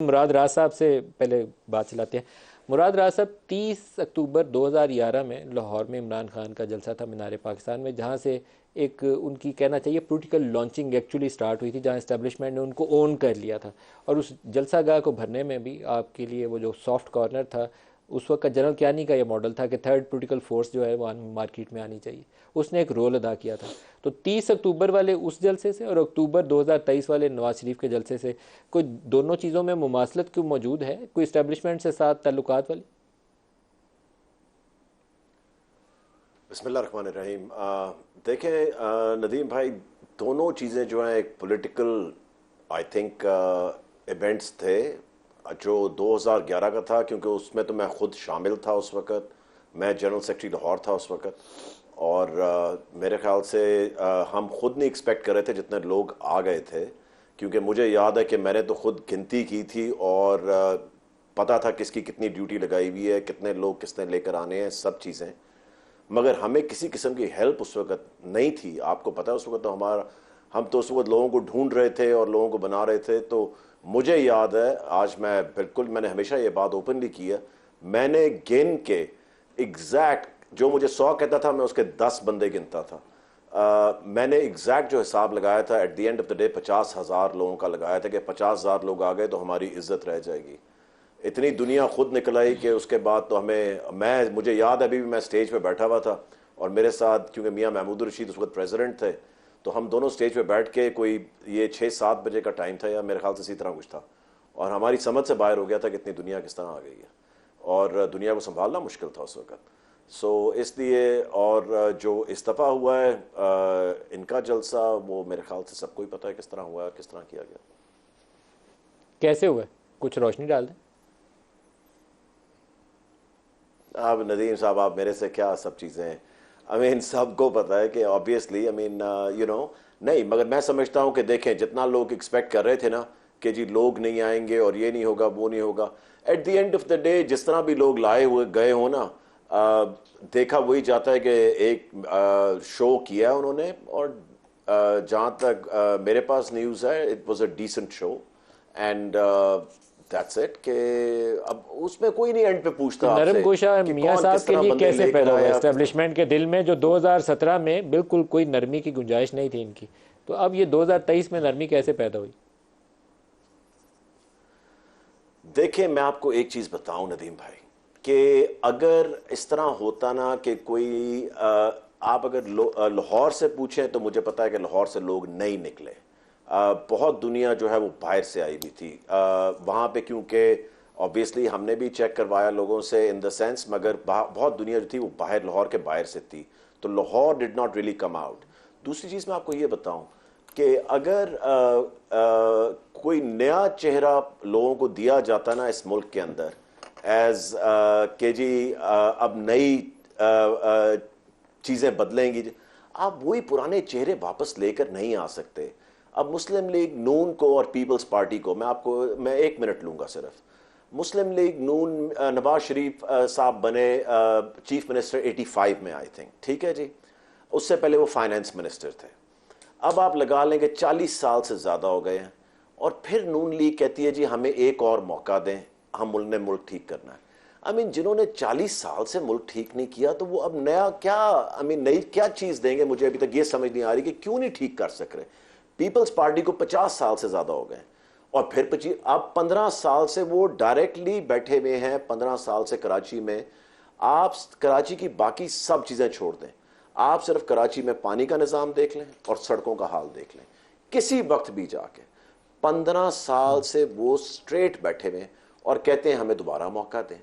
मुराद राज साहब से पहले बात चलाते हैं। मुराद राज साहब, 30 अक्टूबर 2011 में लाहौर में इमरान खान का जलसा था मीनार पाकिस्तान में, जहाँ से एक उनकी कहना चाहिए पॉलिटिकल लॉन्चिंग एक्चुअली स्टार्ट हुई थी, जहाँ इस्टेब्लिशमेंट ने उनको ओन कर लिया था। और उस जलसागाह को भरने में भी आपके लिए वो जो सॉफ्ट कॉर्नर था, उस वक्त का जनरल कियानी का ये मॉडल था कि थर्ड पॉलिटिकल फोर्स जो है वो मार्केट में आनी चाहिए, उसने एक रोल अदा किया था। तो 30 अक्टूबर वाले उस जलसे से और अक्टूबर 2023 वाले नवाज शरीफ के जलसे से कोई दोनों चीज़ों में मुमासलत क्यों मौजूद है, कोई इस्टेब्लिशमेंट से साथ ताल्लुकात वाली? बिस्मिल्लाहिर्रहमानिर्रहीम। देखें नदीम भाई, दोनों चीज़ें जो हैं एक पॉलिटिकल आई थिंक इवेंट्स थे जो 2011 का था, क्योंकि उसमें तो मैं खुद शामिल था उस वक़्त। मैं जनरल सेक्रेटरी लाहौर था उस वक़्त। और मेरे ख्याल से हम खुद नहीं एक्सपेक्ट कर रहे थे जितने लोग आ गए थे, क्योंकि मुझे याद है कि मैंने तो खुद गिनती की थी और पता था किसकी कितनी ड्यूटी लगाई हुई है, कितने लोग किसने लेकर आने हैं, सब चीज़ें। मगर हमें किसी किस्म की हेल्प उस वक्त नहीं थी। आपको पता है उस वक्त तो हम तो उस वक्त लोगों को ढूंढ रहे थे और लोगों को बना रहे थे। तो मुझे याद है, आज मैंने हमेशा ये बात ओपनली की है, मैंने गिन के एग्जैक्ट, जो मुझे 100 कहता था मैं उसके 10 बंदे गिनता था। मैंने एग्जैक्ट जो हिसाब लगाया था at the end of the day 50,000 लोगों का लगाया था कि 50,000 लोग आ गए तो हमारी इज्जत रह जाएगी। इतनी दुनिया खुद निकल आई कि उसके बाद तो मुझे याद है अभी भी मैं स्टेज पे बैठा हुआ था और मेरे साथ, क्योंकि मियां महमूद रशीद उस वक्त प्रेसिडेंट थे, तो हम दोनों स्टेज पे बैठ के, कोई ये 6-7 बजे का टाइम था या मेरे ख्याल से इसी तरह कुछ था, और हमारी समझ से बाहर हो गया था कि इतनी दुनिया किस तरह आ गई है और दुनिया को संभालना मुश्किल था उस वक्त। सो इसलिए, और जो इस्तीफ़ा हुआ है इनका जलसा, वो मेरे ख्याल से सबको ही पता है किस तरह हुआ है, किस तरह किया गया। कैसे हुआ, कुछ रोशनी डाल दें। अब नदीम साहब, आप मेरे से क्या सब चीज़ें, आई मीन सबको पता है कि obviously, I mean you know, नहीं, मगर मैं समझता हूँ कि देखें, जितना लोग एक्सपेक्ट कर रहे थे ना कि जी लोग नहीं आएंगे और ये नहीं होगा वो नहीं होगा, at the end of the day जिस तरह भी लोग लाए हुए गए हो ना, देखा वही जाता है कि एक शो किया उन्होंने, और जहाँ तक मेरे पास न्यूज़ है, it was a decent show and that's it. कि अब उसमें कोई नहीं एंड पे तो पूछता नरम आपसे गोशा कि मियाँ कौन साहब किस के तरह लिए बंदे कैसे लेकर पैदा हुआ आया। एस्टेब्लिशमेंट के दिल में, जो 2017 में बिल्कुल कोई नरमी की गुंजाइश नहीं थी इनकी, तो अब ये 2023 में नरमी कैसे पैदा हुई? देखिए, मैं आपको एक चीज बताऊं नदीम भाई, कि अगर इस तरह होता ना कि कोई आप अगर लाहौर से पूछें तो मुझे पता है कि लाहौर से लोग नहीं निकले। बहुत दुनिया जो है वो बाहर से आई हुई थी वहाँ पे, क्योंकि ऑब्वियसली हमने भी चेक करवाया लोगों से इन द सेंस, मगर बहुत दुनिया जो थी वो बाहर, लाहौर के बाहर से थी, तो Lahore did not really come out. दूसरी चीज़ मैं आपको ये बताऊं कि अगर कोई नया चेहरा लोगों को दिया जाता ना इस मुल्क के अंदर, एज के जी अब नई चीज़ें बदलेंगी, आप वही पुराने चेहरे वापस लेकर नहीं आ सकते। अब मुस्लिम लीग नून को और पीपल्स पार्टी को मैं 1 मिनट लूंगा सिर्फ। मुस्लिम लीग नून, नवाज शरीफ साहब बने चीफ मिनिस्टर 85 में, आई थिंक, ठीक है जी। उससे पहले वो फाइनेंस मिनिस्टर थे। अब आप लगा लें कि 40 साल से ज़्यादा हो गए हैं, और फिर नून लीग कहती है जी हमें एक और मौका दें, हम मुल्क ठीक करना है। आई मीन, जिन्होंने 40 साल से मुल्क ठीक नहीं किया, तो वो अब नया क्या, आई मीन नई क्या चीज़ देंगे? मुझे अभी तक ये समझ नहीं आ रही कि क्यों नहीं ठीक कर सक रहे। पीपल्स पार्टी को 50 साल से ज़्यादा हो गए, और फिर अब 15 साल से वो डायरेक्टली बैठे हुए हैं, 15 साल से कराची में। आप कराची की बाकी सब चीज़ें छोड़ दें, आप सिर्फ कराची में पानी का निज़ाम देख लें और सड़कों का हाल देख लें, किसी वक्त भी जाके 15 साल से वो स्ट्रेट बैठे हुए और कहते हैं हमें दोबारा मौका दें।